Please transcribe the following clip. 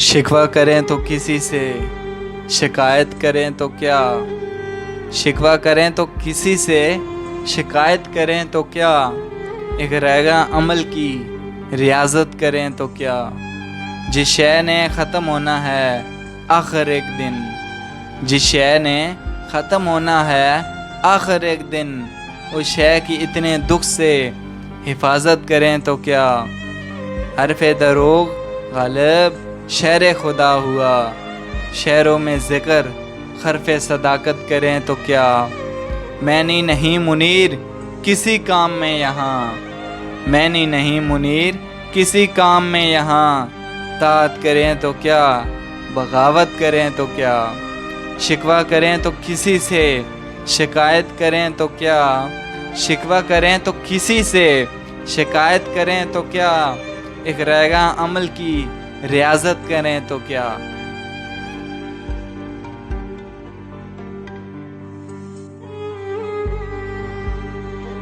شکوہ کریں تو کسی سے، شکایت کریں تو کیا، شکوہ کریں تو کسی سے، شکایت کریں تو کیا، ایک رائگاں عمل کی ریاضت کریں تو کیا، جس شے نے ختم ہونا ہے آخر ایک دن، جس شے نے ختم ہونا ہے آخر ایک دن، اس شے کی اتنے دکھ سے حفاظت کریں تو کیا، حرف دروغ غالب شعر خدا ہوا، شعروں میں ذکر حرف صداقت کریں تو کیا، میں نہیں منیر کسی کام میں یہاں، میں نہیں منیر کسی کام میں یہاں، طاعت کریں تو کیا بغاوت کریں تو کیا، شکوہ کریں تو کسی سے، شکایت کریں تو کیا، شکوہ کریں تو کسی سے، شکایت کریں تو کیا، ایک رائگاں عمل کی ریاضت کریں تو کیا۔